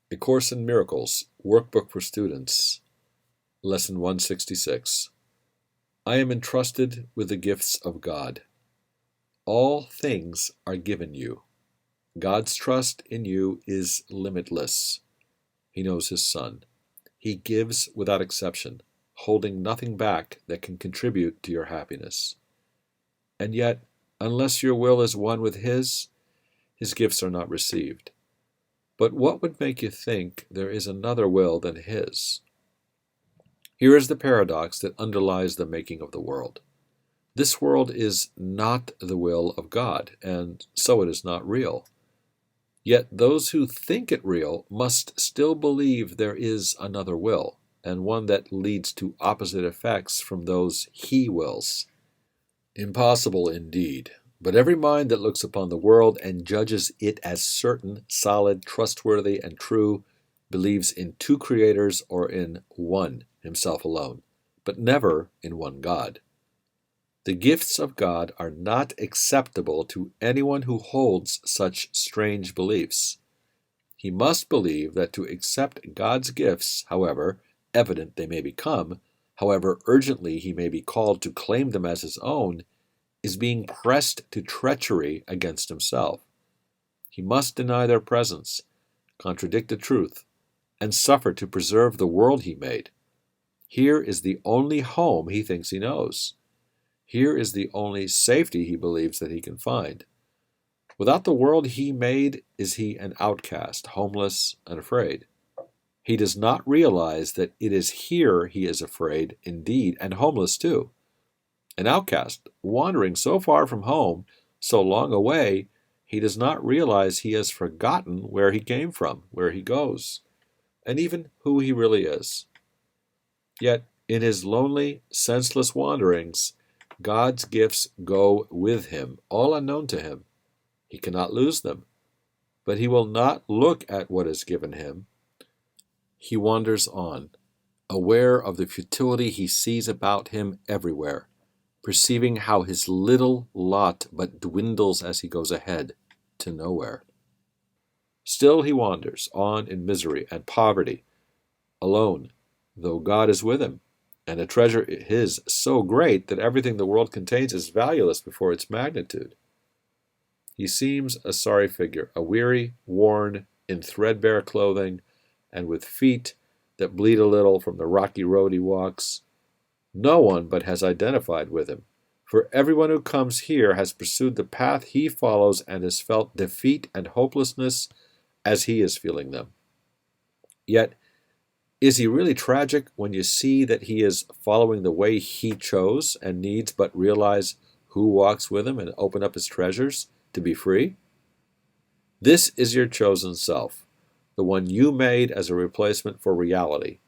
A Course in Miracles, Workbook for Students, Lesson 166. I am entrusted with the gifts of God. All things are given you. God's trust in you is limitless. He knows His Son. He gives without exception, holding nothing back that can contribute to your happiness. And yet, unless your will is one with His gifts are not received. But what would make you think there is another will than His? Here is the paradox that underlies the making of the world. This world is not the will of God, and so it is not real. Yet those who think it real must still believe there is another will, and one that leads to opposite effects from those He wills. Impossible indeed. But every mind that looks upon the world and judges it as certain, solid, trustworthy, and true believes in two creators or in one, Himself alone, but never in one God. The gifts of God are not acceptable to anyone who holds such strange beliefs. He must believe that to accept God's gifts, however evident they may become, however urgently he may be called to claim them as his own, is being pressed to treachery against himself. He must deny their presence, contradict the truth, and suffer to preserve the world he made. Here is the only home he thinks he knows. Here is the only safety he believes that he can find. Without the world he made is he an outcast, homeless, and afraid. He does not realize that it is here he is afraid, indeed, and homeless too. An outcast, wandering so far from home, so long away, he does not realize he has forgotten where he came from, where he goes, and even who he really is. Yet, in his lonely, senseless wanderings, God's gifts go with him, all unknown to him. He cannot lose them, but he will not look at what is given him. He wanders on, aware of the futility he sees about him everywhere, perceiving how his little lot but dwindles as he goes ahead to nowhere. Still he wanders on in misery and poverty, alone, though God is with him, and a treasure his so great that everything the world contains is valueless before its magnitude. He seems a sorry figure, a weary, worn, in threadbare clothing, and with feet that bleed a little from the rocky road he walks. No one but has identified with him, for everyone who comes here has pursued the path he follows and has felt defeat and hopelessness as he is feeling them. Yet, is he really tragic when you see that he is following the way he chose and needs but realize who walks with him and open up his treasures to be free? This is your chosen self, the one you made as a replacement for reality.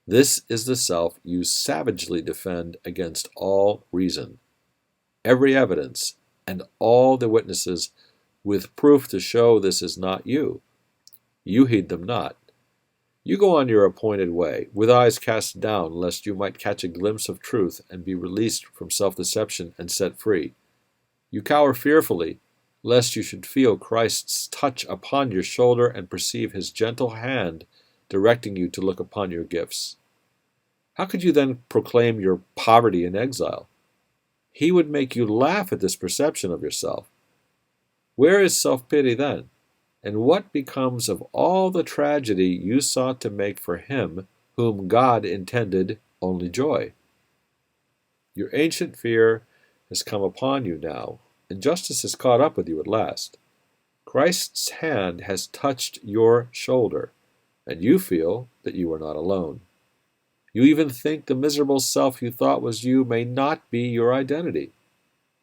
This is the self you savagely defend against all reason, every evidence, and all the witnesses, with proof to show this is not you. You heed them not. You go on your appointed way, with eyes cast down, lest you might catch a glimpse of truth and be released from self-deception and set free. You cower fearfully, lest you should feel Christ's touch upon your shoulder and perceive His gentle hand directing you to look upon your gifts. How could you then proclaim your poverty and exile? He would make you laugh at this perception of yourself. Where is self-pity then? And what becomes of all the tragedy you sought to make for Him whom God intended only joy? Your ancient fear has come upon you now, and justice has caught up with you at last. Christ's hand has touched your shoulder, and you feel that you are not alone. You even think the miserable self you thought was you may not be your identity.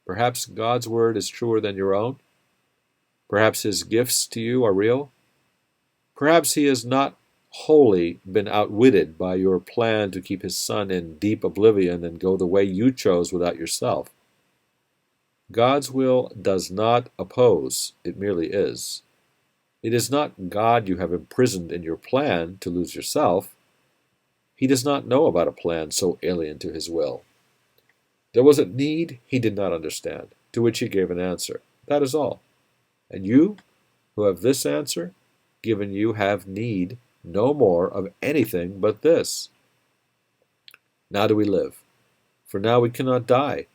Perhaps God's word is truer than your own. Perhaps His gifts to you are real. Perhaps He has not wholly been outwitted by your plan to keep His Son in deep oblivion and go the way you chose without yourself. God's will does not oppose, it merely is. It is not God you have imprisoned in your plan to lose yourself. He does not know about a plan so alien to His will. There was a need He did not understand, to which He gave an answer. That is all. And you, who have this answer, given you have need no more of anything but this. Now do we live, for now we cannot die.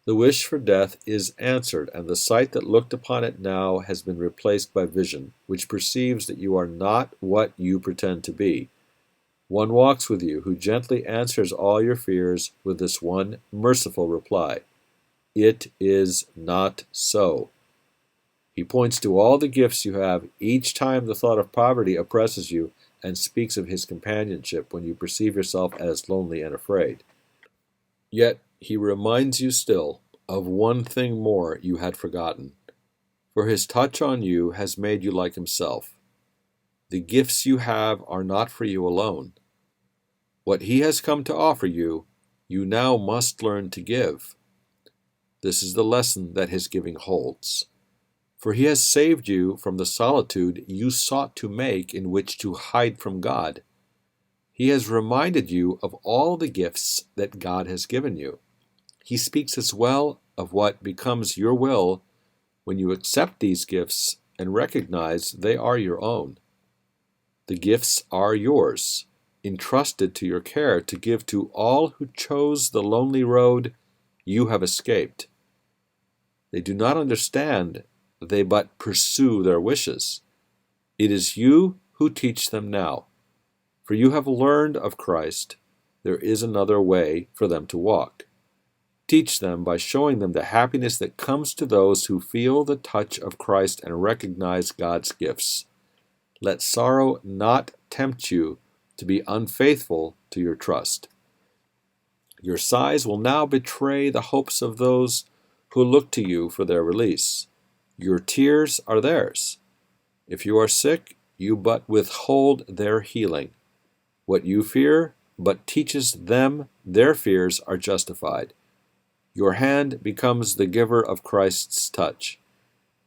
The wish for death is answered, and the sight that looked upon it now has been replaced by vision, which perceives that you are not what you pretend to be. One walks with you, who gently answers all your fears with this one merciful reply: "It is not so." He points to all the gifts you have each time the thought of poverty oppresses you, and speaks of his companionship when you perceive yourself as lonely and afraid. Yet he reminds you still of one thing more you had forgotten, for his touch on you has made you like himself. The gifts you have are not for you alone. What he has come to offer you, you now must learn to give. This is the lesson that his giving holds. For he has saved you from the solitude you sought to make in which to hide from God. He has reminded you of all the gifts that God has given you. He speaks as well of what becomes your will when you accept these gifts and recognize they are your own. The gifts are yours, entrusted to your care to give to all who chose the lonely road you have escaped. They do not understand, they but pursue their wishes. It is you who teach them now, for you have learned of Christ. There is another way for them to walk. Teach them by showing them the happiness that comes to those who feel the touch of Christ and recognize God's gifts. Let sorrow not tempt you to be unfaithful to your trust. Your sighs will now betray the hopes of those who look to you for their release. Your tears are theirs. If you are sick, you but withhold their healing. What you fear but teaches them their fears are justified. Your hand becomes the giver of Christ's touch.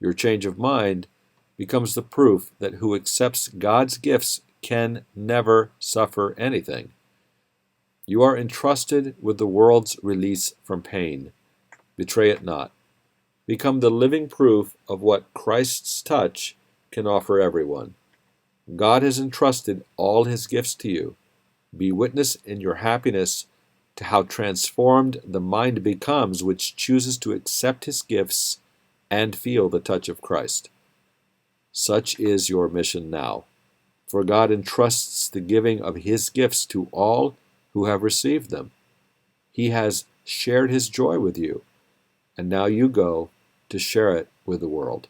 Your change of mind becomes the proof that who accepts God's gifts can never suffer anything. You are entrusted with the world's release from pain. Betray it not. Become the living proof of what Christ's touch can offer everyone. God has entrusted all his gifts to you. Be witness in your happiness to how transformed the mind becomes which chooses to accept his gifts and feel the touch of Christ. Such is your mission now, for God entrusts the giving of his gifts to all who have received them. He has shared his joy with you, and now you go to share it with the world.